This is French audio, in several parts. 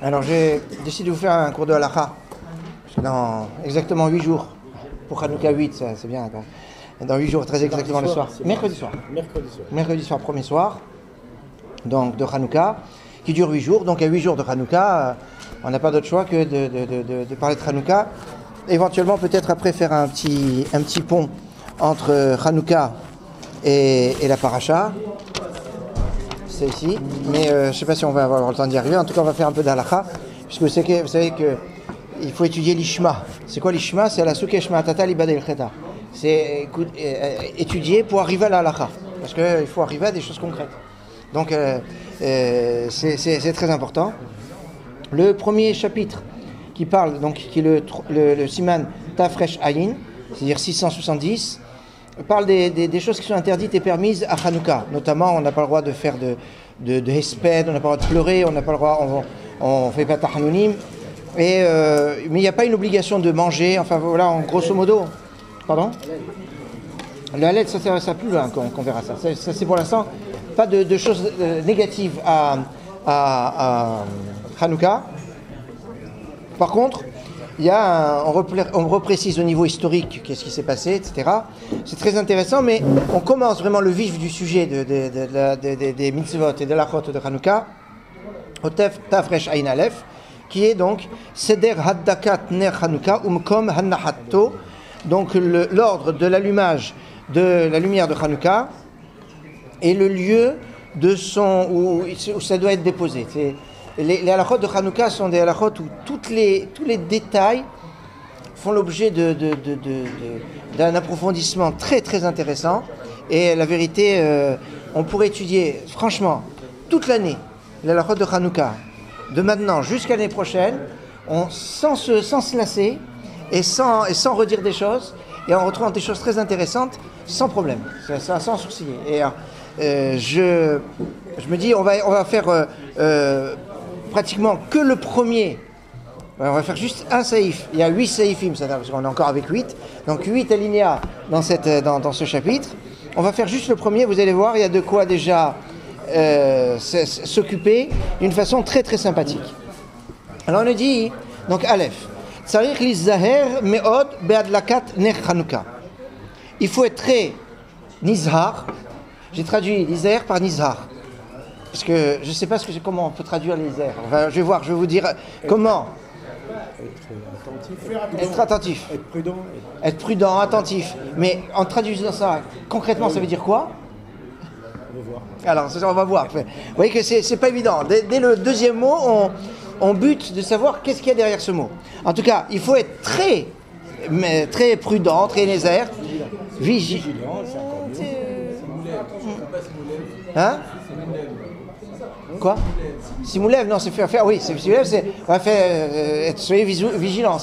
Alors j'ai décidé de vous faire un cours de halakha dans exactement 8 jours. Pour Hanouka 8, c'est bien. Dans 8 jours, très exactement le soir. Mercredi soir. Mercredi soir, premier soir donc, de Hanouka, qui dure 8 jours. Donc à 8 jours de Hanouka, on n'a pas d'autre choix que de parler de Hanouka. Éventuellement, peut-être après faire un petit pont entre Hanouka et la paracha. C'est ici. Mais je ne sais pas si on va avoir le temps d'y arriver. En tout cas, on va faire un peu d'halakha. Puisque vous savez qu'il faut étudier l'ishma. C'est quoi l'ishma? C'est la souke shma tata libadel cheta. C'est étudier pour arriver à la halakha. Parce qu'il faut arriver à des choses concrètes. Donc, c'est très important. Le premier chapitre qui parle, donc, qui est le siman Tafresh Ayin, c'est-à-dire 670, parle des choses qui sont interdites et permises à Hanouka. Notamment, on n'a pas le droit de faire de hesped, on n'a pas le droit de pleurer, on n'a pas le droit, on ne fait pas tahanunim. Mais il n'y a pas une obligation de manger, enfin voilà, en grosso modo. Pardon? Le halal, ça plus loin qu'on verra ça. Ça c'est pour l'instant pas de choses négatives à Hanouka. Par contre, il y a on reprécise au niveau historique qu'est-ce qui s'est passé, etc. C'est très intéressant, mais on commence vraiment le vif du sujet des mitzvot et de la chot de Hanouka, au Tafresh Ayin Aleph, qui est donc Seder Haddakat Ner Hanouka Umkom Hannahatto, donc l'ordre de l'allumage de la lumière de Hanouka et le lieu où ça doit être déposé. Les halachot de Hanouka sont des halachot où tous les détails font l'objet d'un approfondissement très très intéressant. Et la vérité, on pourrait étudier franchement toute l'année les halachot de Hanouka, de maintenant jusqu'à l'année prochaine, sans se lasser et sans redire des choses, et en retrouvant des choses très intéressantes sans problème, sans sourciller. Et je me dis, on va faire pratiquement que le premier. On va faire juste un saïf. Il y a 8 saïfim, parce qu'on est encore avec 8. Donc 8 alinéas dans ce chapitre. On va faire juste le premier, vous allez voir, il y a de quoi déjà s'occuper d'une façon très très sympathique. Alors on a dit, donc Aleph, Tsarich lizaher me'od be'adlakat ner Hanouka. Il faut être très nizhar. J'ai traduit lizaher par nizhar. Parce que je ne sais pas comment on peut traduire lizaher. Enfin, je vais vous dire comment. Être attentif. Être prudent, attentif. Mais en traduisant ça, concrètement, ça veut dire quoi? Alors, on va voir. Vous voyez que c'est pas évident. Dès le deuxième mot, on bute de savoir qu'est-ce qu'il y a derrière ce mot. En tout cas, il faut être très prudent, très nézère, vigilant. Hein? Quoi? Simoulev, non, c'est faire. Oui, Simoulev, soyez vigilants.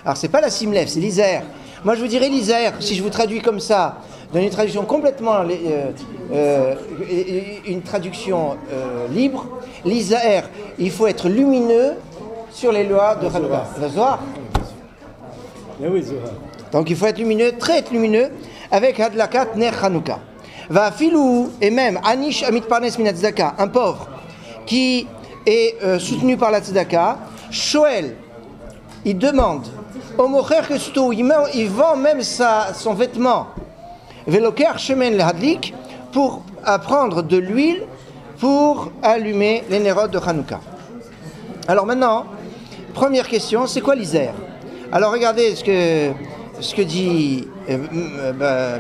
Alors, c'est pas la Simlev, c'est l'Isère. Moi, je vous dirais l'Isère, si je vous traduis comme ça, dans une traduction complètement une traduction libre, l'Isère, il faut être lumineux sur les lois de Hanouka. Le Zohar. Donc, il faut être lumineux, très lumineux, avec Hadlakat Ner Hanouka. Va filou, et même Anish Amit Parnes Minat Tzedaka, un pauvre qui est soutenu par la Tzedaka, Shoel, il demande au Mocher Kesuto, il vend même son vêtement, Veloker Shemen le Hadlik, pour prendre de l'huile pour allumer les nérodes de Hanouka. Alors maintenant, première question, c'est quoi l'Isère? Alors regardez ce que dit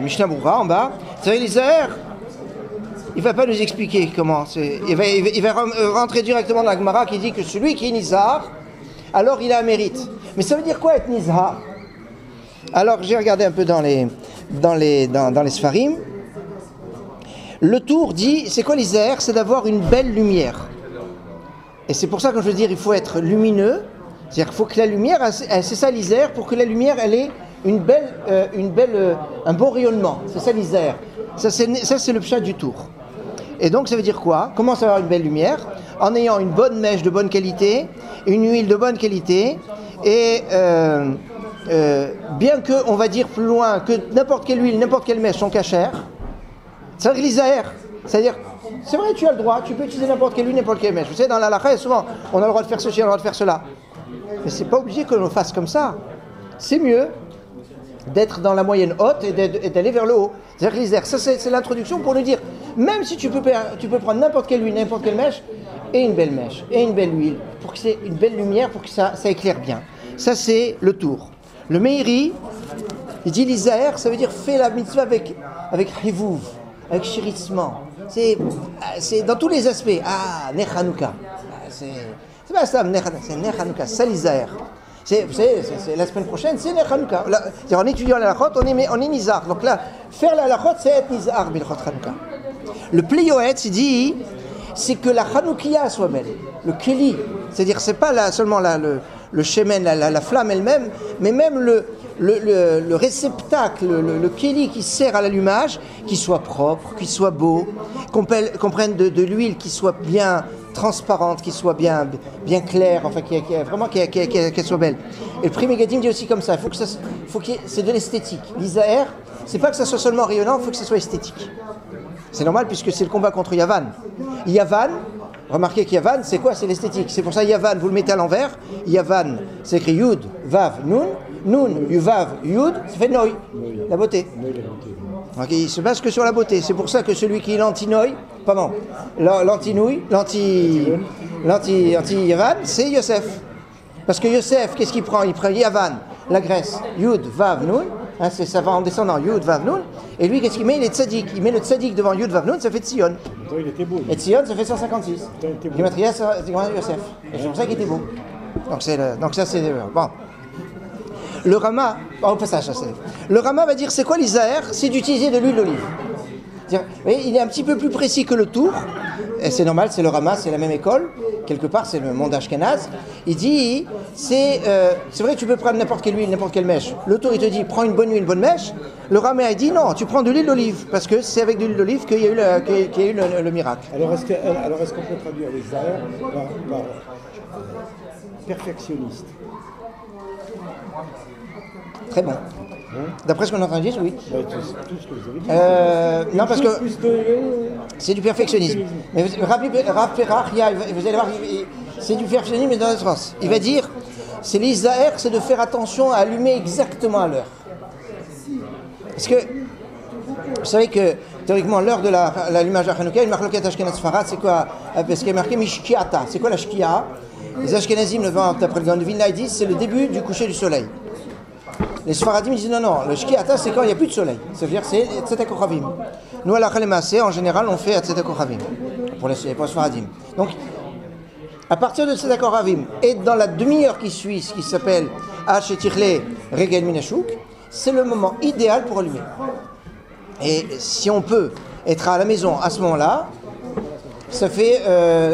Mishnah Berurah en bas. Vous savez, l'Isère, il ne va pas nous expliquer comment. Il va rentrer directement dans la Gemara qui dit que celui qui est Nizar, alors il a un mérite. Mais ça veut dire quoi être Nizar? Alors j'ai regardé un peu dans les Sfarim. Le Tour dit, c'est quoi l'Isère? C'est d'avoir une belle lumière. Et c'est pour ça que je veux dire, il faut être lumineux. C'est-à-dire qu'il faut que la lumière, c'est ça l'Isère, pour que la lumière, elle ait un bon rayonnement. C'est ça l'Isère. Ça c'est le pshat du Tour. Et donc ça veut dire quoi? Comment ça va avoir une belle lumière? En ayant une bonne mèche de bonne qualité, une huile de bonne qualité, et bien que, on va dire plus loin, que n'importe quelle huile, n'importe quelle mèche sont cachères, ça veut dire l'Isère. C'est-à-dire, c'est vrai, tu as le droit, tu peux utiliser n'importe quelle huile, n'importe quelle mèche. Vous savez, dans la halakha, souvent, on a le droit de faire ceci, on a le droit de faire cela. Mais c'est pas obligé que l'on fasse comme ça. C'est mieux d'être dans la moyenne haute et d'aller vers le haut. C'est-à-dire que l'Isère, ça c'est l'introduction pour nous dire, même si tu peux prendre n'importe quelle huile, n'importe quelle mèche, et une belle mèche, et une belle huile, pour que c'est une belle lumière, pour que ça éclaire bien. Ça c'est le tour. Le Meiri, il dit l'Isère, ça veut dire fais la mitzvah avec hivouv, avec chérissement. C'est dans tous les aspects. Ah, Ner Hanouka. C'est pas ça, c'est Ner Hanouka, ça l'Isère. Vous savez, la semaine prochaine, c'est Ner Hanouka. En étudiant la halachot, on est nizar. Donc là, faire la halachot, c'est être nizar, bilchot Hanouka. Le Pliyoetz, il dit, c'est que la Hanoukia soit belle. Le Keli, c'est-à-dire, c'est pas seulement le shemen, la flamme elle-même, mais même le réceptacle, le Keli qui sert à l'allumage, qui soit propre, qui soit beau, qu'on prenne de l'huile qui soit bien transparente, qui soit bien claire, enfin qu'elle soit belle. Et le Pri Megadim dit aussi comme ça, c'est de l'esthétique. L'Isaër, c'est pas que ça soit seulement rayonnant, il faut que ça soit esthétique. C'est normal puisque c'est le combat contre Yavan. Yavan, remarquez qu'Yavan, c'est quoi? C'est l'esthétique. C'est pour ça Yavan, vous le mettez à l'envers. Yavan, c'est écrit Yud, Vav, Nun. Nun, Yuvav, Yud, ça fait Noi, la beauté. Donc il se base que sur la beauté. C'est pour ça que celui qui est l'anti-Noi, l'anti-Nouille, l'anti-Yavan, c'est Yosef. Parce que Yosef, qu'est-ce qu'il prend? Il prend Yavan, la Grèce, Yud, Vav, Nun. Hein, ça va en descendant, Yud, Vav, Nun. Et lui, qu'est-ce qu'il met? Il est tzaddik. Il met le tzaddik devant Yud, Vav, Nun, ça fait Tzion. Et Tzion, ça fait 156. Gematria, c'est Yosef. Et c'est pour ça qu'il était beau. Donc ça, c'est... Bon. Le Rama, au passage, le Rama va dire c'est quoi l'Isaër? C'est d'utiliser de l'huile d'olive. Il est un petit peu plus précis que le tour, et c'est normal, c'est le Rama, c'est la même école, quelque part c'est le monde Ashkenaz. Il dit, c'est vrai que tu peux prendre n'importe quelle huile, n'importe quelle mèche. Le tour il te dit, prends une bonne huile, une bonne mèche. Le Rama il dit, non, tu prends de l'huile d'olive, parce que c'est avec de l'huile d'olive qu'il y a eu le miracle. Alors est-ce qu'on peut traduire l'Isaër par perfectionniste? Très bon. D'après ce qu'on est en train de dire, oui. Tout ce que vous avez dit. Non, parce que c'est du perfectionnisme. Mais Rav Perachia, vous allez voir, c'est du perfectionnisme, mais dans le sens. Il va dire, c'est l'Isaër, c'est de faire attention à allumer exactement à l'heure. Parce que, vous savez que, théoriquement, l'heure de l'allumage à Hanouka, une marloquette Ashkenaz Sfarad, c'est quoi? Parce qu'il y a marqué Mishkiata. C'est quoi la Shkia? Les Ashkenazim, d'après le Gaon de Vilna, ils disent, c'est le début du coucher du soleil. Les Sfaradim disent non, le Shkiata c'est quand il n'y a plus de soleil. C'est-à-dire c'est Tzedek Ochavim. Nous à la Chalemase, en général, on fait Tzedek Ochavim pour les Sfaradim. Donc, à partir de Tzedek Ochavim et dans la demi-heure qui suit, ce qui s'appelle Hachetichle Regel Minashuk, c'est le moment idéal pour allumer. Et si on peut être à la maison à ce moment-là, ça fait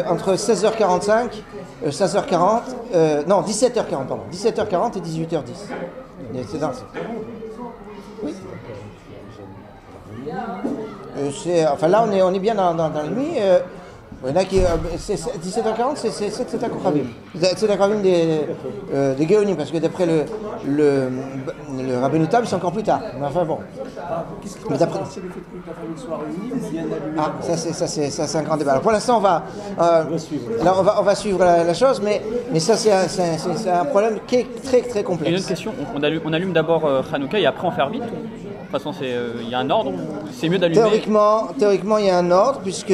entre 16h45, 16h40, non 17h40, pardon, 17h40 et 18h10. C'est dans oui. Enfin là on est bien dans la nuit. Il y en a qui 17h40 c'est Tzedakochavim. Tzedakochavim des Géonim, parce que d'après le Rabbeinu Tam c'est encore plus tard. Mais enfin bon. Mais d'après c'est le fait que la famille soit réunie, ça c'est un grand débat. Alors pour l'instant on va suivre la chose, mais ça c'est un problème qui est très très complexe. Une autre question, on allume d'abord Hanouka et après on fait vite. De toute façon il y a un ordre, c'est mieux d'allumer. Théoriquement il y a un ordre puisque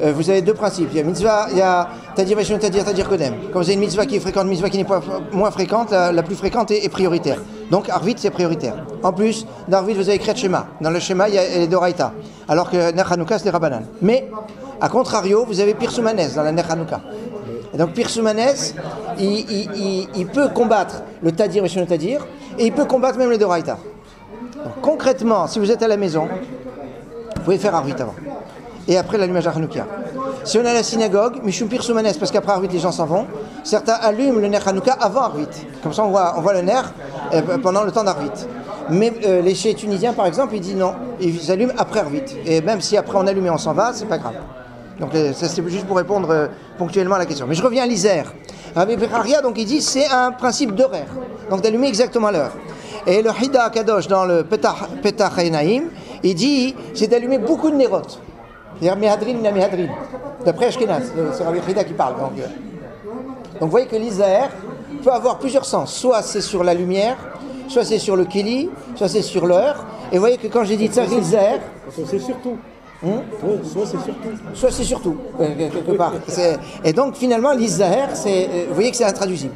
vous avez deux principes. Il y a mitzvah, il y a Tadir Veshon, Tadir Kodem. Quand vous avez une mitzvah qui est fréquente, une mitzvah qui n'est pas moins fréquente, la plus fréquente est prioritaire. Donc Arvit c'est prioritaire. En plus, dans Arvit vous avez Kriyat Shema. Dans le Shema il y a les Doraita. Alors que Ner Hanouka c'est les Rabbanan. Mais, à contrario, vous avez Pirsoumanes dans la Ner Hanouka. Et donc Pirsoumanes, il peut combattre le Tadir Veshon, Tadir, et il peut combattre même les Doraita. Donc concrètement, si vous êtes à la maison, vous pouvez faire Arvit avant. Et après l'allumage à Hanouka. Si on est à la synagogue, Mishum Pirsoumanes, parce qu'après Arvit les gens s'en vont, certains allument le Ner Hanouka avant Arvit. Comme ça on voit le Ner pendant le temps d'Arvit. Mais les chez tunisiens par exemple, ils disent non, ils allument après Arvit. Et même si après on allume et on s'en va, c'est pas grave. Donc ça c'est juste pour répondre ponctuellement à la question. Mais je reviens à l'Isère. Rabbi Becharia, donc il dit c'est un principe d'horaire, donc d'allumer exactement l'heure. Et le Hida Kadosh dans le Petach Einaim, il dit c'est d'allumer beaucoup de nérotes. C'est-à-dire Mehadrin, Mehadrin. D'après Ashkenaz, c'est Rabbi Chida qui parle. Donc vous voyez que l'Isaher peut avoir plusieurs sens. Soit c'est sur la lumière, soit c'est sur le Kili, soit c'est sur l'heure. Et vous voyez que quand j'ai dit Tzarich l'Isaher, c'est surtout. Soit c'est surtout. Soit c'est surtout, quelque part. Et donc finalement, l'Isaher, vous voyez que c'est intraduisible.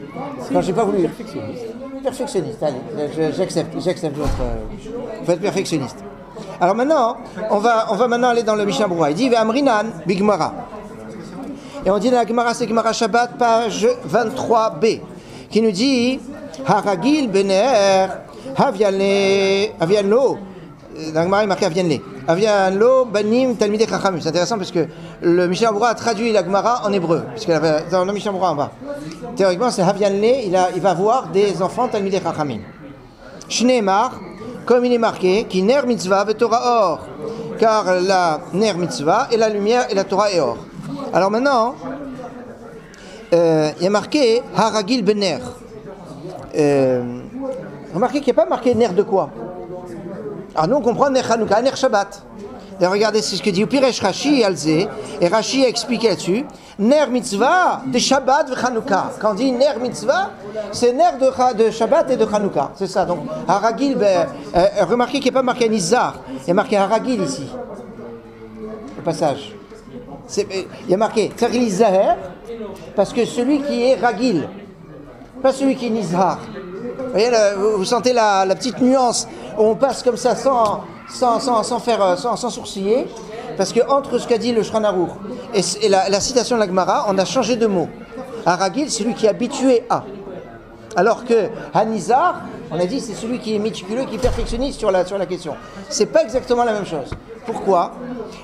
Quand j'ai pas voulu. Perfectionniste, allez, j'accepte votre. Vous êtes perfectionniste. Alors maintenant, on va maintenant aller dans le Mishnah Berurah. Il dit Ve'amrinan bigmara. Et on dit dans la Gemara, c'est Gemara Shabbat, page 23b, qui nous dit Haragil bener Havianlo. Dans la Gemara, il est marqué Havianlo banim talmidei chachamim. C'est intéressant parce que le Mishnah Berurah a traduit la Gemara en hébreu. Puisque dans le Mishnah Berurah en bas, théoriquement, c'est Havianle, il va voir des enfants talmidei chachamim. Shneimar, comme il est marqué, qui ner mitzvah ve Torah or. Car la ner mitzvah est la lumière et la Torah est or. Alors maintenant, il y a marqué Haragil bener. Remarquez qu'il n'y a pas marqué ner de quoi. Alors nous on comprend ner Hanouka, ner Shabbat. Et regardez c'est ce que dit Upiresh Rashi Alze, et Rashi a expliqué là-dessus. Ner mitzvah de Shabbat ve Hanouka. Quand on dit ner mitzvah, c'est ner de Shabbat et de Hanouka. C'est ça. Donc Haragil, remarquez qu'il n'y a pas marqué Nizar, il y a marqué Haragil ici. Le passage. Il y a marqué Tzarich l'Isaher, parce que celui qui est Ragil, pas celui qui est Nizhar. Vous voyez, vous sentez la petite nuance où on passe comme ça sans sourciller, parce que entre ce qu'a dit le Shulchan Aruch et la citation de la Gemara, on a changé de mot. Ragil, c'est celui qui est habitué à. Alors que Hanizar, on a dit, c'est celui qui est méticuleux, qui est perfectionniste sur la question. C'est pas exactement la même chose. Pourquoi ?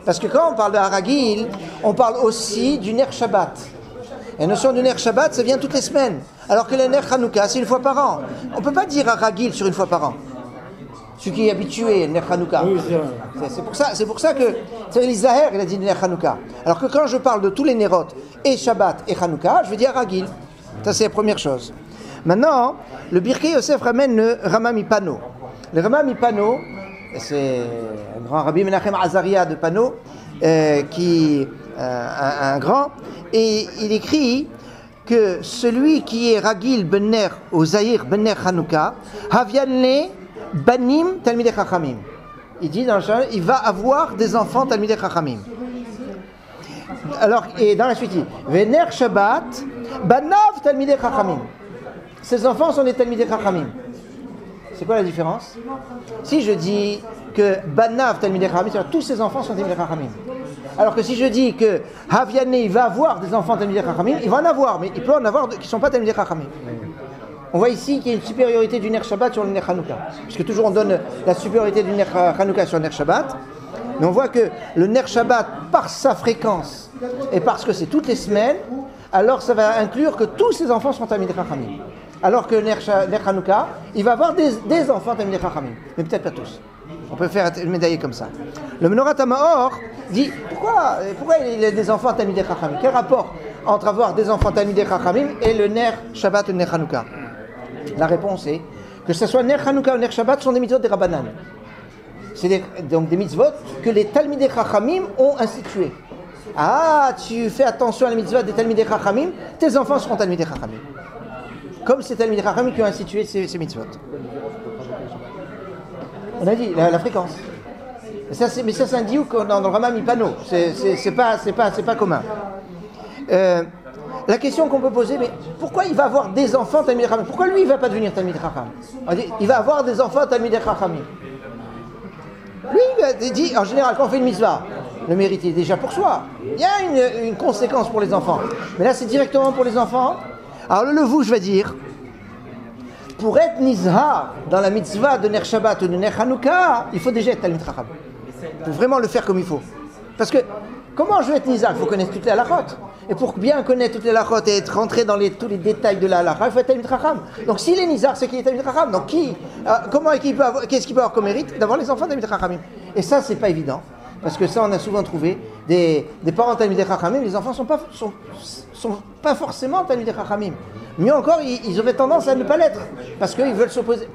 Parce que quand on parle de Haragil, on parle aussi du Ner Shabbat. La notion du Ner Shabbat, ça vient toutes les semaines. Alors que le Ner Hanouka, c'est une fois par an. On ne peut pas dire Haragil sur une fois par an. Celui qui est habitué, Ner Hanouka. Oui, c'est pour ça que Tzarich l'Isaher, il a dit Ner Hanouka. Alors que quand je parle de tous les Nerot, et Shabbat et Hanouka, je veux dire Haragil. Ça, c'est la première chose. Maintenant, le Birkei Yosef ramène le Rama Mipano. Le Rama Mipano, c'est un grand Rabbi Menachem Azaria de Pano, qui un grand, et il écrit que celui qui est Ragil Bener au Zahir Bener Hanouka, Havianle Banim Talmidei Chachamim. Il dit dans le Shulchan, il va avoir des enfants Talmidei Chachamim. Alors, et dans la suite, il dit Vener Shabbat Banav Talmidei Chachamim. Ces enfants sont des Talmidei Chachamim. C'est quoi la différence? Si je dis que Banav Talmidei Chachamim, c'est-à-dire tous ces enfants sont Talmidei Chachamim. Alors que si je dis que Haviane, il va avoir des enfants Talmidei Chachamim, il va en avoir, mais il peut en avoir qui ne sont pas Talmidei Chachamim. On voit ici qu'il y a une supériorité du Ner Shabbat sur le Ner Hanouka. Puisque toujours on donne la supériorité du Ner Hanouka sur le Ner Shabbat. Mais on voit que le Ner Shabbat, par sa fréquence, et parce que c'est toutes les semaines, alors ça va inclure que tous ces enfants sont Talmidei Chachamim. Alors que le Ner Hanouka, il va avoir des enfants Talmidei Chachamim. Mais peut-être pas tous. On peut faire une médaille comme ça. Le Menorah Tamaor dit pourquoi il a des enfants Talmidei Chachamim? Quel rapport entre avoir des enfants Talmidei Chachamim et le Ner Shabbat et le Ner Hanouka? La réponse est que ce soit Ner Hanouka ou Ner Shabbat sont des mitzvot des Rabbanan. C'est donc des mitzvot que les Talmidei Chachamim ont institués. Ah, tu fais attention à la mitzvot des Talmidei Chachamim, tes enfants seront Talmidei Chachamim. Comme c'est Talmidei Chachamim qui ont institué ces mitzvot. On a dit la fréquence. Mais ça c'est un diouk dans le Rama Mipano. C'est pas commun. La question qu'on peut poser, mais pourquoi il va avoir des enfants Talmidei Chachamim? Pourquoi lui il va pas devenir Talmidei Chachamim? On dit il va avoir des enfants Talmidei Chachamim. Lui il dit en général quand on fait une mitzvah, le mérite est déjà pour soi. Il y a une conséquence pour les enfants. Mais là c'est directement pour les enfants. Alors le levouche va dire, pour être nizhar dans la mitzvah de Ner Shabbat ou de Ner Hanouka, il faut déjà être Talmidei Chacham. Il faut vraiment le faire comme il faut. Parce que, comment je vais être nizhar? Il faut connaître toutes les halachot. Et pour bien connaître toutes les halachot et être rentré dans tous les détails de la halacha, il faut être Talmidei Chacham. Donc s'il est nizhar, c'est qu'il est Talmidei Chacham. Donc qu'est-ce qu'il peut avoir comme mérite? D'avoir les enfants Talmidei Chachamim. Et ça, c'est pas évident. Parce que ça, on a souvent trouvé des parents Talmidei Chachamim, les enfants sont pas forcément Talmidei Chachamim. Mieux encore, ils auraient tendance à ne pas l'être. Parce qu'ils veulent s'opposer.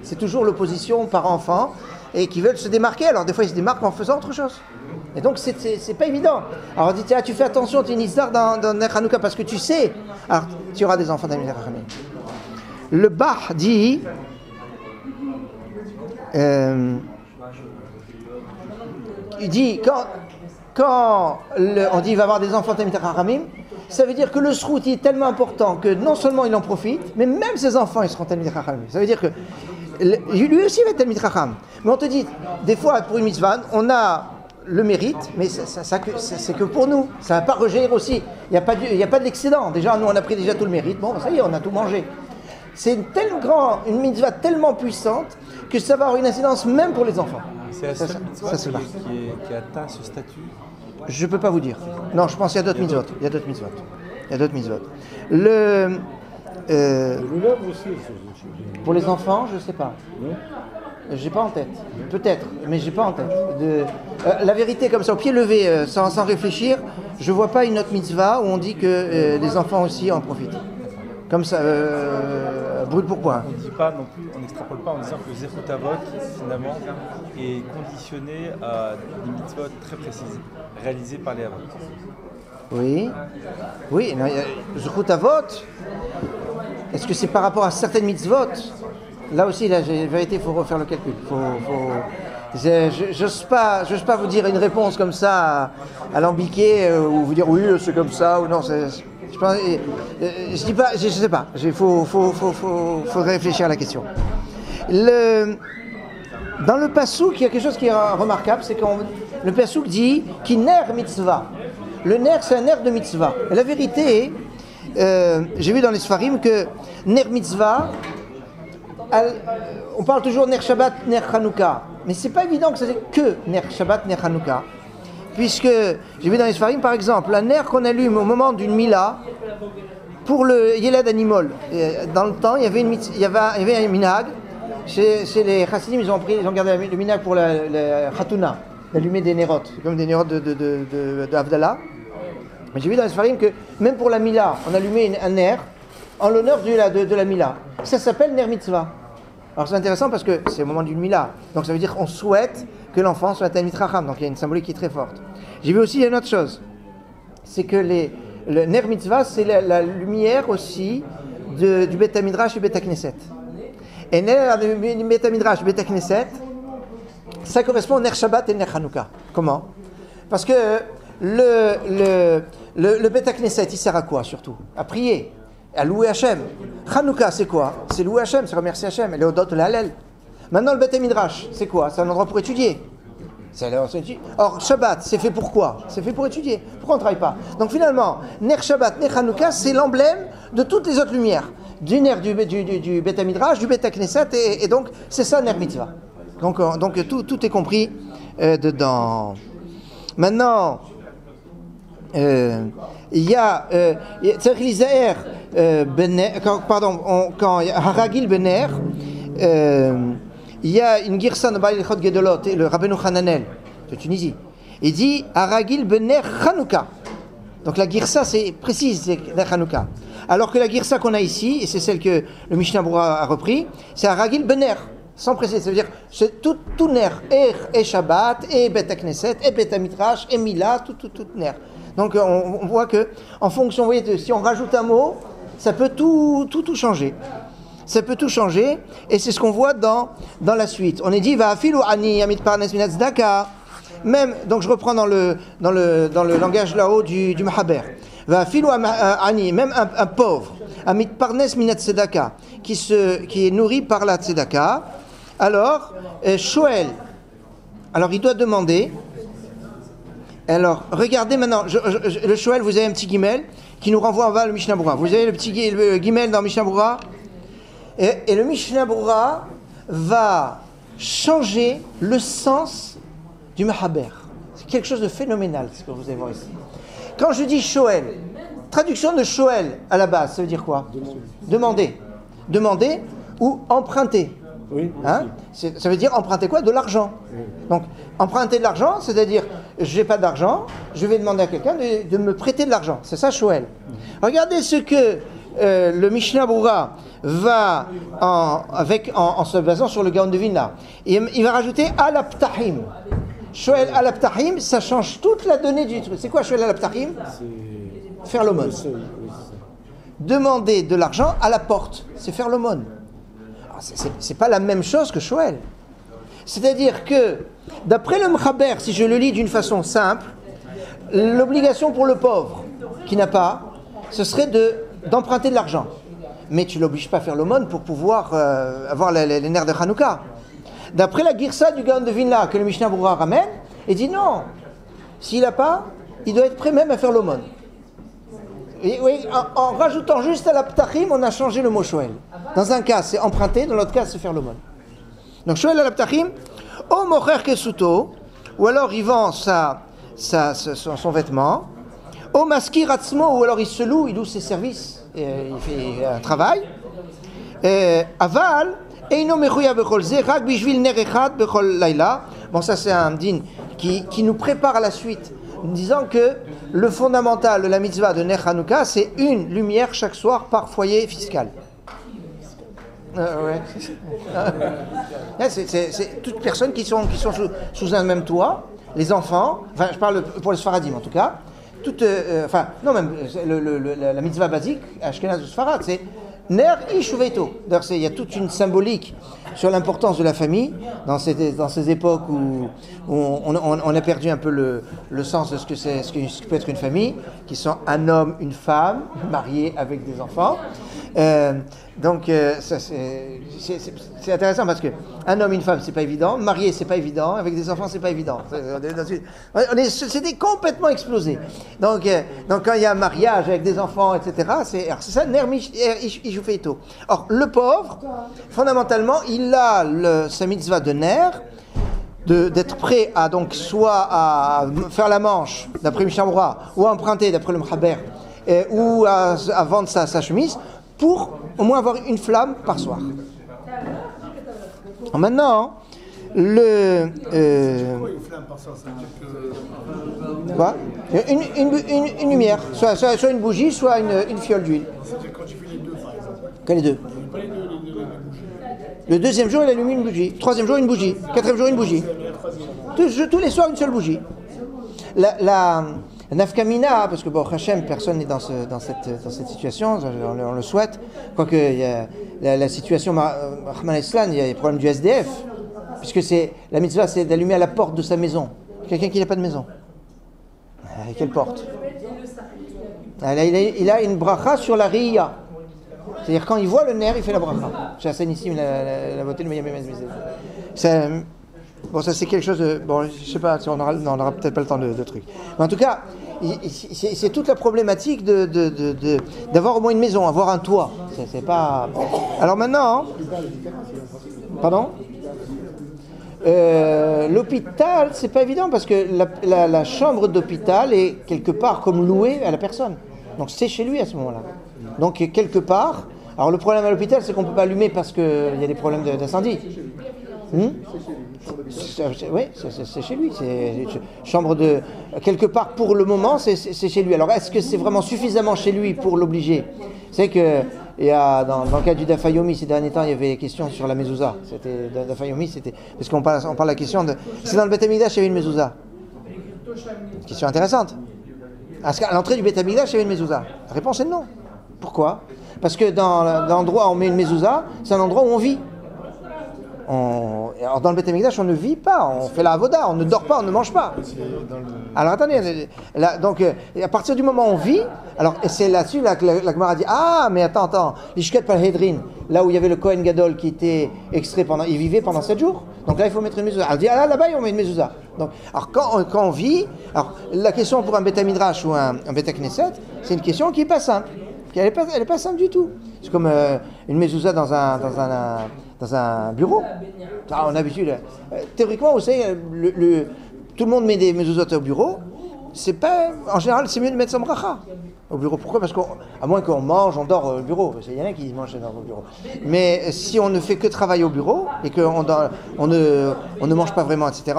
C'est toujours l'opposition parent-enfant. Et qu'ils veulent se démarquer. Alors des fois, ils se démarquent en faisant autre chose. Et donc, c'est pas évident. Alors, on dit, tiens, tu fais attention, tu es Nizdar dans Ner Hanouka parce que tu sais. Alors, tu auras des enfants Talmidei Chachamim. Le Bah dit. Il dit, quand on dit il va avoir des enfants Talmidei Chachamim, ça veut dire que le srout est tellement important que non seulement il en profite, mais même ses enfants ils seront Talmidei Chachamim. Ça veut dire que lui aussi va être Talmidei Chacham. Mais on te dit, des fois pour une mitzvah, on a le mérite, mais c'est que pour nous. Ça ne va pas rejaillir aussi. Il n'y a pas de l'excédent. Déjà, nous on a pris déjà tout le mérite. Bon, ça y est, on a tout mangé. C'est une mitzvah tellement puissante que ça va avoir une incidence même pour les enfants. C'est la seule mitzvah qui atteint ce statut. Je ne peux pas vous dire. Non, je pense qu'il y a d'autres mitzvot. Il y a d'autres mitzvot. Pour les enfants, je ne sais pas. J'ai pas en tête. Peut-être, mais j'ai pas en tête. La vérité, comme ça, au pied levé, sans réfléchir, je vois pas une autre mitzvah où on dit que les enfants aussi en profitent. Comme ça, brûle pour point. On ne dit pas non plus, on n'extrapole pas en disant que le Zechut Avot, finalement, est conditionné à des mitzvot très précises, réalisées par les Avot. Oui. Zechut Avot, est-ce que c'est par rapport à certaines mitzvot? Là aussi, la vérité, il faut refaire le calcul. J'ose pas vous dire une réponse comme ça, alambiquée, ou vous dire oui, c'est comme ça, ou non, je dis pas, je sais pas. Il faut réfléchir à la question. Dans le Passouk, il y a quelque chose qui est remarquable, c'est que le Passouk dit qui ner mitzvah. Le ner, c'est un ner de mitzvah. Et la vérité est, j'ai vu dans les Sfarim que ner mitzvah, on parle toujours ner Shabbat, ner Hanouka, mais c'est pas évident que ça soit que ner Shabbat, ner Hanouka. Puisque, j'ai vu dans les Sfarim par exemple, la ner qu'on allume au moment d'une Mila, pour le Yeled Animal, dans le temps, il y avait un minhag, chez les Chassidim, ils ont gardé le minhag pour la Khatuna, d'allumer des nérotes, comme des nérotes de Havdalah. Mais j'ai vu dans les Sfarim que même pour la Mila, on allumait un ner en l'honneur de la Mila. Ça s'appelle ner mitzvah. Alors c'est intéressant parce que c'est au moment d'une Mila, donc ça veut dire qu'on souhaite que l'enfant soit Talmid Chacham, donc il y a une symbolique qui est très forte. J'ai vu aussi une autre chose, c'est que le ner mitzvah, c'est la lumière aussi du Bet HaMidrash et du Bet HaKnesset. Et le Bet HaMidrash et le Bet HaKnesset, ça correspond au ner Shabbat et au ner Hanouka. Comment? Parce que le Bet HaKnesset, il sert à quoi surtout? À prier, à louer Hachem. Hanouka, c'est quoi? C'est louer Hachem, c'est remercier Hachem, et le Hodot, le Hallel. Maintenant, le Bet HaMidrash, c'est quoi? C'est un endroit pour étudier. Or, Shabbat, c'est fait pour quoi? C'est fait pour étudier. Pourquoi on ne travaille pas? Donc finalement, Ner Shabbat, Ner Hanouka, c'est l'emblème de toutes les autres lumières. Du Ner du Bet HaMidrash, du Bet HaKnesset, et donc c'est ça Ner Mitzvah. Donc tout est compris dedans. Maintenant, il y a Tzarich Lizaer Bener, quand il y a Haragil Bener, il y a une girsa de Baal Echot Gedolot, le Rabbeinu Hananel de Tunisie. Il dit Haragil Bener Hanouka. Donc la girsa c'est précise, c'est Ner Hanouka. Alors que la girsa qu'on a ici, et c'est celle que le Mishnah Berurah a repris, c'est Haragil Bener, sans préciser. Ça veut dire c'est tout Ner, et Shabbat, et Bet HaKnesset, et Bet HaMidrash, et Mila, tout Ner. Donc on voit que en fonction, vous voyez, si on rajoute un mot, ça peut tout changer. Ça peut tout changer, et c'est ce qu'on voit dans la suite. On est dit va afilu ani amit parnes minat tzedaka. Même, donc je reprends dans le langage là-haut du Mahaber. Va afilu ani, même un pauvre, amit parnes minat tzedaka, qui est nourri par la tzedaka. Alors Shoel, alors il doit demander. Alors regardez maintenant, le Shoel, vous avez un petit guimel qui nous renvoie en bas le Mishnah Berurah. Vous avez le petit guimel dans Mishnah Berurah. Et le Mishnah Berurah va changer le sens du Mahaber. C'est quelque chose de phénoménal, ce que vous allez voir ici. Quand je dis Shoel, traduction de Shoel à la base, ça veut dire quoi? Demander. Demander ou emprunter. Oui. Hein? Ça veut dire emprunter quoi? De l'argent. Oui. Donc, emprunter de l'argent, c'est-à-dire, je n'ai pas d'argent, je vais demander à quelqu'un de me prêter de l'argent. C'est ça, Shoel. Regardez ce que le Mishnah Berurah va en se basant sur le Gaon de Vilna. Il va rajouter al-Ptahim. Shoel al Aptahim, ça change toute la donnée du truc. C'est quoi Shoel al Aptahim? Faire l'aumône. Demander de l'argent à la porte, c'est faire l'aumône. C'est pas la même chose que Shoel. C'est-à-dire que, d'après le M'chaber, si je le lis d'une façon simple, l'obligation pour le pauvre qui n'a pas, ce serait d'emprunter de l'argent. Mais tu ne l'obliges pas à faire l'aumône pour pouvoir avoir les nerfs de Hanouka. D'après la Girsa du Gaon de Vilna que le Mishnah Berurah ramène, il dit non, s'il n'a pas, il doit être prêt même à faire l'aumône. Oui, en rajoutant juste à la Ptachim, on a changé le mot Shoel. Dans un cas, c'est emprunter, dans l'autre cas, c'est faire l'aumône. Donc Shoel à la Ptachim, o mocher kesuto, ou alors il vend son vêtement, o maskir atzmo, ou alors il se loue, il loue ses services, il fait un travail, aval, eino mechuya bechol ze, rak bishvil ner echad bechol laila. Bon, ça c'est un din qui nous prépare à la suite, disant que le fondamental de la mitzvah de Ner Hanouka, c'est une lumière chaque soir par foyer fiscal. C'est toutes personnes qui sont sous un même toit, les enfants, enfin je parle pour les Sfaradim en tout cas, la mitzvah basique, Ashkenaz ou Sfarad, c'est Ner Ish Uveito. D'ailleurs, il y a toute une symbolique sur l'importance de la famille dans ces époques où on a perdu un peu le sens de ce que peut être une famille, qui sont un homme, une femme, mariés avec des enfants. Ça c'est intéressant parce que un homme, une femme, c'est pas évident, marié, c'est pas évident, avec des enfants, c'est pas évident. C'était complètement explosé. Donc quand il y a un mariage avec des enfants, etc., c'est ça, ner ishufeito. Or, le pauvre, fondamentalement, il a sa mitzvah de ner, d'être prêt à donc soit à faire la manche d'après Mishnah Berurah, ou à emprunter d'après le M'chaber, ou à vendre sa chemise, pour au moins avoir une flamme par soir. Alors maintenant, une flamme par soir, ça veut dire que... Quoi? Une lumière, soit une bougie, soit une fiole d'huile. C'est-à-dire quand tu fais les deux, par exemple. Quels les deux? Le deuxième jour, il allume une bougie. Troisième jour, une bougie. Quatrième jour, une bougie. Tous les soirs, une seule bougie. La nafkamina, parce que bon, Hachem, personne n'est dans cette situation, on le souhaite. Quoique, il y a la situation, Rahman Islan, il y a les problèmes du SDF, puisque la mitzvah, c'est d'allumer à la porte de sa maison. Quelqu'un qui n'a pas de maison. Quelle porte? Il a une bracha sur la riya. C'est-à-dire, quand il voit le nerf, il fait la bracha. J'ai assez ici la beauté de Mayamé. Bon, ça c'est quelque chose de... Bon, je sais pas, on aura peut-être pas le temps de trucs. Mais en tout cas, c'est toute la problématique d'avoir au moins une maison, avoir un toit. C'est pas... Alors maintenant... Pardon? L'hôpital, c'est pas évident parce que la chambre d'hôpital est quelque part comme louée à la personne. Donc c'est chez lui à ce moment-là. Donc quelque part... Alors le problème à l'hôpital, c'est qu'on ne peut pas allumer parce qu'il y a des problèmes d'incendie. Oui, c'est chez lui. C'est chambre de... Quelque part, pour le moment, c'est chez lui. Alors, est-ce que c'est vraiment suffisamment chez lui pour l'obliger? C'est que dans le cas du Dafayomi, ces derniers temps, il y avait des questions sur la mezouza. C'était Dafayomi, c'était... Parce qu'on parle de la question de... C'est dans le Beth Amikdash, il y avait une mezouza. Question intéressante. Est-ce qu'à l'entrée du Beth Amikdash, il y avait une mezouza? La réponse est non. Pourquoi? Parce que dans l'endroit où on met une mezouza, c'est un endroit où on vit. Alors dans le Beth Amikdash, on ne vit pas, on fait la avoda, on ne dort pas, on ne mange pas. Alors attendez, donc à partir du moment où on vit, alors et c'est là-dessus que la Gemara dit mais attends, l'Ishket Palhedrin, là où il y avait le Kohen Gadol qui était extrait il vivait pendant 7 jours, donc là il faut mettre une mezouza. Alors dit là-bas on met une mezouza. Donc alors quand on vit, alors la question pour un Beth Midrash ou un Beth Knesset, c'est une question qui est pas simple. Elle est pas simple du tout. C'est comme une mezouza dans un bureau. On a l'habitude. Théoriquement, vous savez, tout le monde met des mezuzot au bureau. C'est pas, en général, c'est mieux de mettre son bracha au bureau. Pourquoi? Parce qu'à moins qu'on mange, on dort au bureau. Il y en a qui mangent au bureau. Mais si on ne fait que travailler au bureau et qu'on on ne mange pas vraiment, etc.,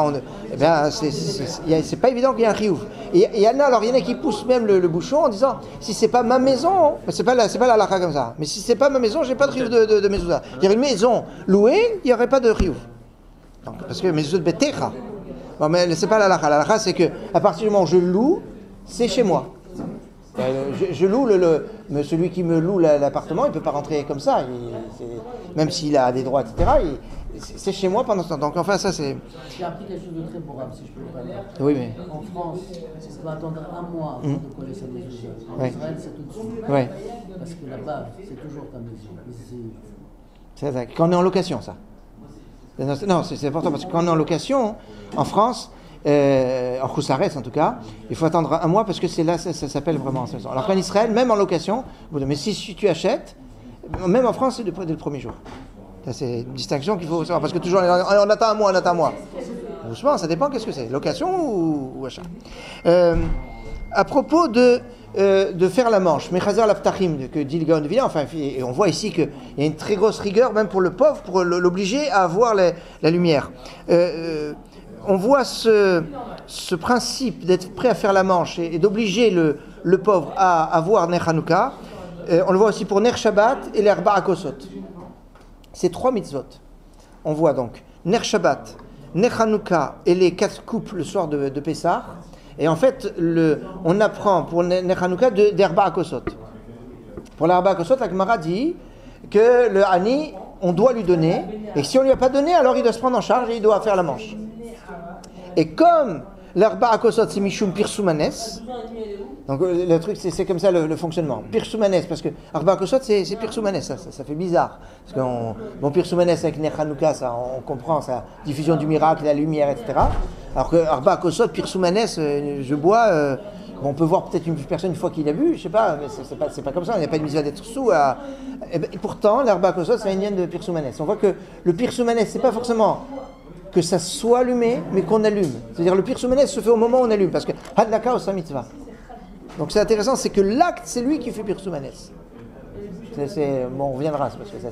c'est pas évident qu'il y ait un chiyuv. Et il y en a qui poussent même le bouchon en disant si c'est pas ma maison, c'est pas la halakha comme ça. Mais si c'est pas ma maison, j'ai pas de chiyuv de mezuzah. Il y aurait une maison louée, il n'y aurait pas de chiyuv. Parce que mezuzah de betecha. Bon, mais c'est pas la halakha. La halakha, c'est que à partir du moment où je loue, c'est chez moi. Je loue mais celui qui me loue l'appartement, il ne peut pas rentrer comme ça. Même s'il a des droits, etc. C'est chez moi pendant ce temps. Donc enfin, ça c'est. J'ai appris quelque chose de très beau, si je peux le dire. Oui, mais. En France, on va attendre un mois avant de coller sa maison. En Israël, c'est tout de suite. Oui. Parce que là-bas, c'est toujours ta maison. C'est ça. Quand on est en location, ça. Non, c'est important parce que quand on est en location, en France, en Khoussares en tout cas, il faut attendre un mois parce que c'est là, ça s'appelle vraiment. Alors qu'en Israël, même en location, mais si tu achètes, même en France, c'est dès le premier jour. Ça, c'est une distinction qu'il faut savoir parce que toujours on attend un mois, on attend un mois. Doucement, ça dépend qu'est-ce que c'est, location ou achat. À propos de faire la manche, Mechazer Laftachim, que dit le Gaon de Vilna, enfin, et on voit ici qu'il y a une très grosse rigueur, même pour le pauvre, pour l'obliger à avoir la lumière. On voit ce principe d'être prêt à faire la manche et d'obliger le pauvre à avoir Ner Hanouka. On le voit aussi pour Ner Shabbat et les Arba Akosot. C'est 3 mitzvot. On voit donc Ner Shabbat, Ner Hanouka et les 4 coupes le soir de Pessah. Et en fait, on apprend pour Ner Hanouka d'Arba Akosot. Pour l'Arba Akosot, la Gemara dit que le Hani, on doit lui donner. Et si on ne lui a pas donné, alors il doit se prendre en charge et il doit faire la manche. Et comme l'Arba Akosot, c'est Mishum Pirsoumanes, donc le truc, c'est comme ça le fonctionnement. Pirsoumanes, parce que Arba Akosot, c'est Pirsoumanes, ça fait bizarre. Parce que Pirsoumanes avec Ner Hanouka, ça, on comprend sa diffusion du miracle, la lumière, etc. Alors que Arba Akosot, Pirsoumanes, je bois, on peut voir peut-être une personne une fois qu'il a bu, je sais pas, mais c'est pas comme ça, il n'y a pas de mise à d'être sous. Et pourtant, l'Arba Akosot, c'est un indien de Pirsoumanes. On voit que le Pirsoumanes, c'est pas forcément que ça soit allumé, mais qu'on allume. C'est-à-dire le Pirsoumanes se fait au moment où on allume, parce que Hadlaka osa mitzvah. Donc c'est intéressant, c'est que l'acte, c'est lui qui fait Pirsoumanes. Bon, on reviendra, parce que ça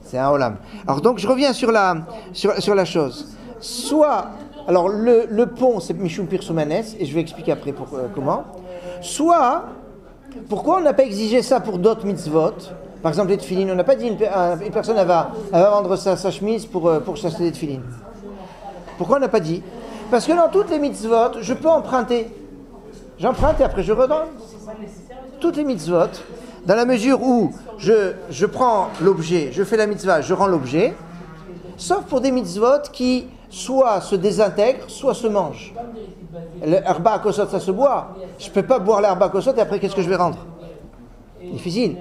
c'est un olam. Alors donc je reviens sur la chose. Soit, alors le pont, c'est Mishum Pirsoumanes, et je vais expliquer après comment. Soit, pourquoi on n'a pas exigé ça pour d'autres mitzvot? Par exemple, les tefilines, on n'a pas dit une personne elle va vendre sa chemise pour s'acheter des tefilines. Pourquoi on n'a pas dit? Parce que dans toutes les mitzvot, je peux emprunter. J'emprunte et après je redonne. Toutes les mitzvot, dans la mesure où je prends l'objet, je fais la mitzvah, je rends l'objet, sauf pour des mitzvot qui soit se désintègrent, soit se mangent. L'herba akosot, ça se boit. Je ne peux pas boire l'herba akosot et après qu'est-ce que je vais rendre? Difficile.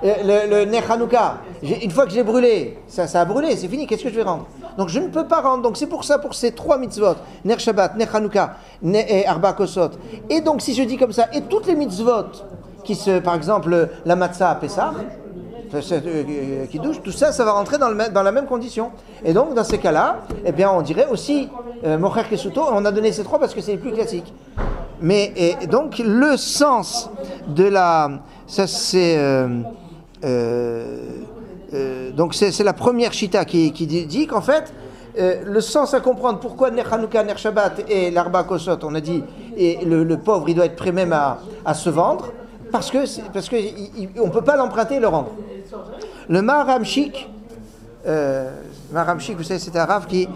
Le Ner Hanouka, une fois que j'ai brûlé, ça a brûlé, c'est fini, qu'est-ce que je vais rendre? Donc je ne peux pas rendre. Donc c'est pour ça, pour ces 3 mitzvot, Ner Shabbat, Ner Hanouka et Arba Kosot. Et donc si je dis comme ça, et toutes les mitzvot, par exemple la matzah à Pessah, qui douche, tout ça, ça va rentrer dans la même condition. Et donc dans ces cas-là, eh bien on dirait aussi Mocher Kesuto, on a donné ces 3 parce que c'est les plus classiques. Mais et donc le sens de ça c'est donc c'est la première chita qui dit qu'en fait le sens à comprendre pourquoi Ner Hanouka, Ner Shabbat et l'Arba Kosot, on a dit, et le pauvre il doit être prêt même à se vendre parce que on peut pas l'emprunter et le rendre. Le Maharam Shik, vous savez, c'était un rave qui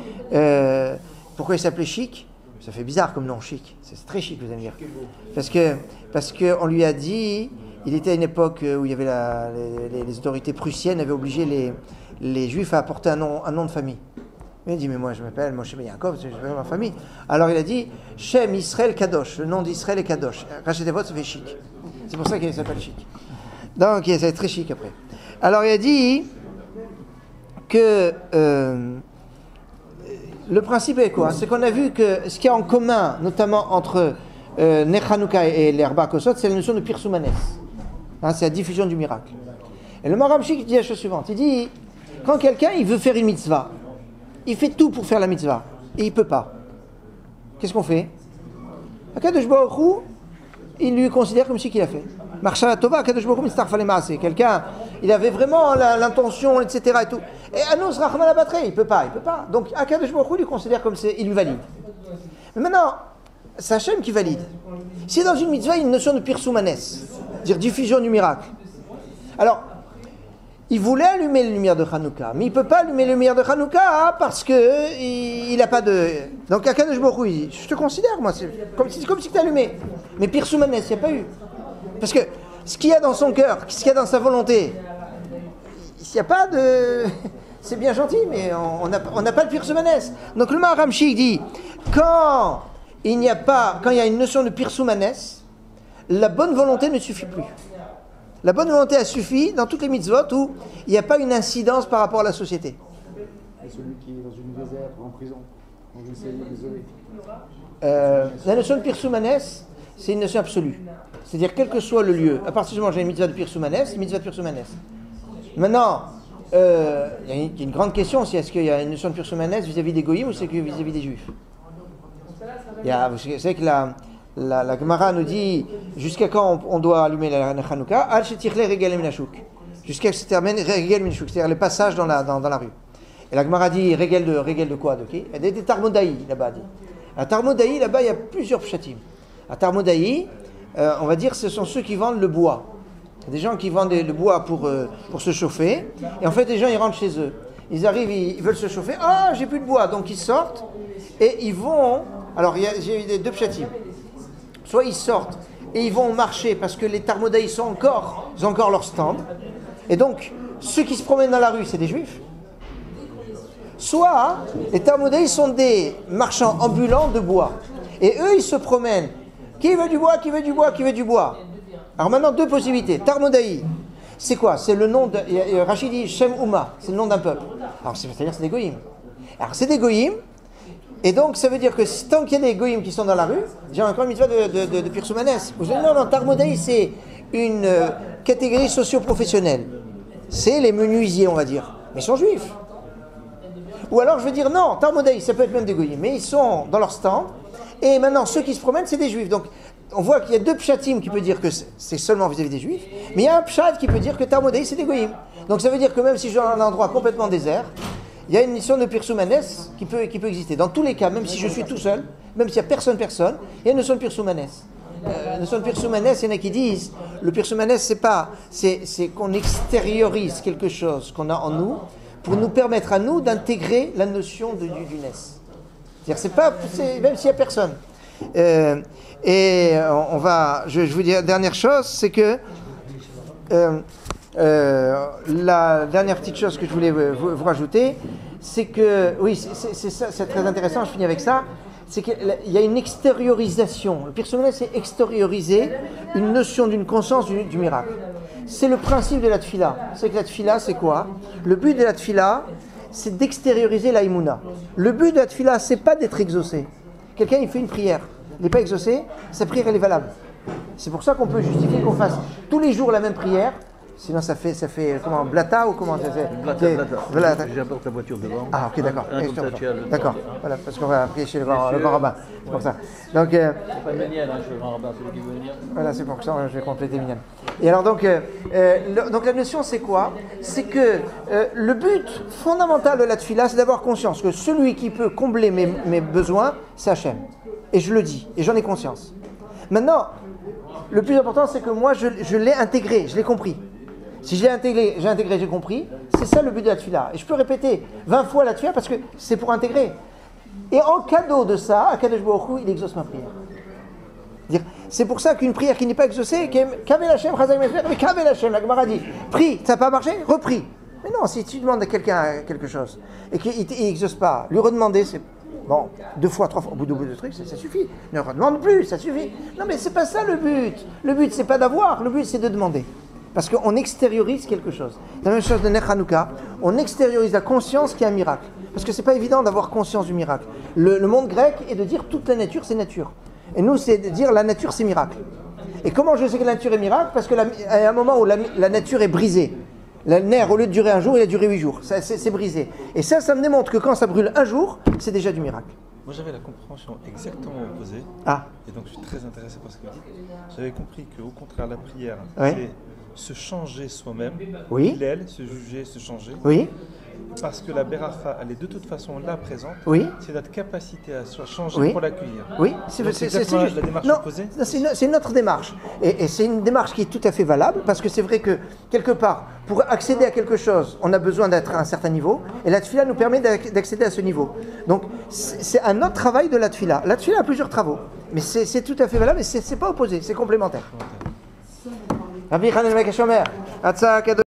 pourquoi il s'appelait Chic? Ça fait bizarre comme nom, Chic. C'est très chic, vous allez dire. Parce que on lui a dit, il était à une époque où il y avait les autorités prussiennes avaient obligé les Juifs à apporter un nom de famille. Il a dit, mais moi je m'appelle Moshe Ben Yaakov, je m'appelle ma famille. Alors il a dit, Shem Israël Kadosh, le nom d'Israël est Kadosh. Rachetez votre, ça fait Chic. C'est pour ça qu'il s'appelle Chic. Donc ça va être très chic après. Alors il a dit que le principe est quoi? C'est qu'on a vu que ce qu'il y a en commun, notamment entre Ner Hanouka et l'Herba Kosot, c'est la notion de Pirsoumanes. C'est la diffusion du miracle. Et le Maharam Shik dit la chose suivante. Il dit, quand quelqu'un il veut faire une mitzvah, il fait tout pour faire la mitzvah, et il ne peut pas. Qu'est-ce qu'on fait? Akadosh Baruch Hu, il lui considère comme si qu'il a fait. Marcha Tova, Akadosh Baruch Hu, Mistarfa le Maaseh. Quelqu'un, il avait vraiment l'intention, etc. Et tout. Et Anos Rachman Abatré, il peut pas. Donc Akadosh Baruch Hu lui considère comme il lui valide. Mais maintenant, c'est Hachem qui valide. Si dans une mitzvah, il y a une notion de Pirsoumanes, dire diffusion du miracle. Alors, il voulait allumer les lumières de Hanouka, mais il ne peut pas allumer les lumières de Hanouka parce qu'il n'a pas de... Donc Akadosh Baruch Hu, il dit, je te considère, moi, c'est comme si tu as allumé. Mais Pirsoumanes, il n'y a pas eu. Parce que ce qu'il y a dans son cœur, ce qu'il y a dans sa volonté, il n'y a pas de... C'est bien gentil, mais on n'a pas le Pirsoumanes. Donc le Maharam Shik dit, quand il y a une notion de Pirsoumanes, la bonne volonté ne suffit plus. La bonne volonté a suffi dans toutes les mitzvot où il n'y a pas une incidence par rapport à la société. Et celui qui est dans une désert ou en prison, on essaie de l'isoler. La notion de Pirsoumanes, c'est une notion absolue. C'est-à-dire, quel que soit le lieu, à partir du moment où j'ai une mitzvah de Pirsoumanes, mitzvah de Pirsoumanes. Maintenant, il y a une grande question, c'est est-ce qu'il y a une notion de Pirsoumanes vis-à-vis des goyim ou c'est que vis-à-vis des juifs. Vous savez que la Gemara nous dit jusqu'à quand on doit allumer la Hanouka, al shetirle regel minashuk, jusqu'à ce que se termine regel minashuk, c'est-à-dire le passage dans la rue. Et la Gemara dit regel de quoi, de qui? Il y a des Tarmodaï là-bas. À Tarmodaï, là-bas, il y a plusieurs pshatim. À Tarmodaï, on va dire, ce sont ceux qui vendent le bois. Il y a des gens qui vendent le bois pour se chauffer. Et en fait, les gens, ils rentrent chez eux. Ils arrivent, ils veulent se chauffer. Ah, j'ai plus de bois. Donc, ils sortent et ils vont... Alors, j'ai eu deux pshatim. Soit ils sortent et ils vont marcher parce que les Tarmodaïs ils ont encore leur stand. Et donc, ceux qui se promènent dans la rue, c'est des juifs. Soit, les Tarmodaïs sont des marchands ambulants de bois. Et eux, ils se promènent. Qui veut du bois? Qui veut du bois? Qui veut du bois? Alors maintenant, deux possibilités. Tarmodaï, c'est quoi? C'est le nom de... Rachid dit Shem Ouma, c'est le nom d'un peuple. Alors, c'est-à-dire c'est des goyim. Alors, c'est des goyim. Et donc, ça veut dire que tant qu'il y a des goyim qui sont dans la rue, j'ai encore une mitzvah de Pirsoumanes. Non, Tarmodaï, c'est une catégorie socio-professionnelle. C'est les menuisiers, on va dire. Mais ils sont juifs. Ou alors, je veux dire, non, Tarmodaï, ça peut être même des goyim, mais ils sont dans leur stand. Et maintenant, ceux qui se promènent, c'est des juifs. Donc, on voit qu'il y a deux pshatim qui peut dire que c'est seulement vis-à-vis des juifs, mais il y a un pshat qui peut dire que Tarmodaï, c'est des goyim. Donc, ça veut dire que même si je suis dans un endroit complètement désert, il y a une mission de Pirsoumanes qui peut exister. Dans tous les cas, même si je suis tout seul, même s'il n'y a personne, il y a une notion de Pirsoumanes. La notion de Pirsoumanes, il y en a qui disent, le Pirsoumanes, c'est qu'on extériorise quelque chose qu'on a en nous pour nous permettre à nous d'intégrer la notion du Nes. C'est même s'il n'y a personne. Je vous dis la dernière chose, c'est que la dernière petite chose que je voulais vous rajouter, c'est que, oui, c'est très intéressant, je finis avec ça, c'est qu'il y a une extériorisation. Le Pirsoumanes, c'est extérioriser une notion d'une conscience du miracle. C'est le principe de la tfila. C'est que la tfila, c'est quoi? Le but de la tfila, c'est d'extérioriser la imuna. Le but de la tfila, c'est pas d'être exaucé. Quelqu'un, il fait une prière, il n'est pas exaucé, sa prière, elle est valable. C'est pour ça qu'on peut justifier qu'on fasse tous les jours la même prière. Sinon, ça fait comment, blata ou comment ça fait? Blata. J'apporte la voiture devant. Ah, ok, d'accord. D'accord, voilà, parce qu'on va prier chez le grand rabbin. C'est pour ça. Donc, c'est pas Méniel, chez le grand rabbin, celui qui veut venir. Voilà, c'est pour ça que je vais compléter Méniel. Et alors, donc la notion, c'est quoi? C'est que le but fondamental de la tfila, c'est d'avoir conscience que celui qui peut combler mes besoins, c'est Hachem. Et je le dis, et j'en ai conscience. Maintenant, le plus important, c'est que moi, je l'ai intégré, je l'ai compris. Si j'ai intégré, j'ai compris, c'est ça le but de la tfila. Et je peux répéter 20 fois la tfila parce que c'est pour intégrer. Et en cadeau de ça, Akadosh Baruch Hu, il exauce ma prière. C'est pour ça qu'une prière qui n'est pas exaucée, Kavel Hashem, Chazak Mefer, mais Kavel Hashem, la Gemara dit, prie, ça n'a pas marché, reprie. Mais non, si tu demandes à quelqu'un quelque chose et qu'il n'exauce pas, lui redemander, c'est bon, 2 fois, 3 fois, au bout de truc, ça suffit. Ne redemande plus, ça suffit. Non, mais c'est pas ça le but. Le but, c'est pas d'avoir, le but, c'est de demander. Parce qu'on extériorise quelque chose. La même chose de Ner Hanouka, on extériorise la conscience qu'il y a un miracle. Parce que c'est pas évident d'avoir conscience du miracle. Le monde grec est de dire toute la nature, c'est nature. Et nous, c'est de dire la nature, c'est miracle. Et comment je sais que la nature est miracle? Parce qu'il y a un moment où la nature est brisée. Le nerf, au lieu de durer un jour, il a duré 8 jours. C'est brisé. Et ça me démontre que quand ça brûle un jour, c'est déjà du miracle. Moi, j'avais la compréhension exactement opposée. Ah. Et donc, je suis très intéressé par ce que vous dites. J'avais compris qu'au contraire, la prière, oui. c'est se changer soi-même, oui. Hillel, se juger, se changer. Oui. Parce que la beracha, elle est de toute façon là présente. Oui. C'est notre capacité à se changer Oui. pour l'accueillir. Oui, c'est juste. la démarche Non, opposée. c'est une autre démarche. Et c'est une démarche qui est tout à fait valable, parce que c'est vrai que, quelque part, pour accéder à quelque chose, on a besoin d'être à un certain niveau, et la tefila nous permet d'accéder à ce niveau. Donc, c'est un autre travail de la tefila. La tefila a plusieurs travaux, mais c'est tout à fait valable, et c'est pas opposé, c'est complémentaire. Rabbi Hanel Mekashomer,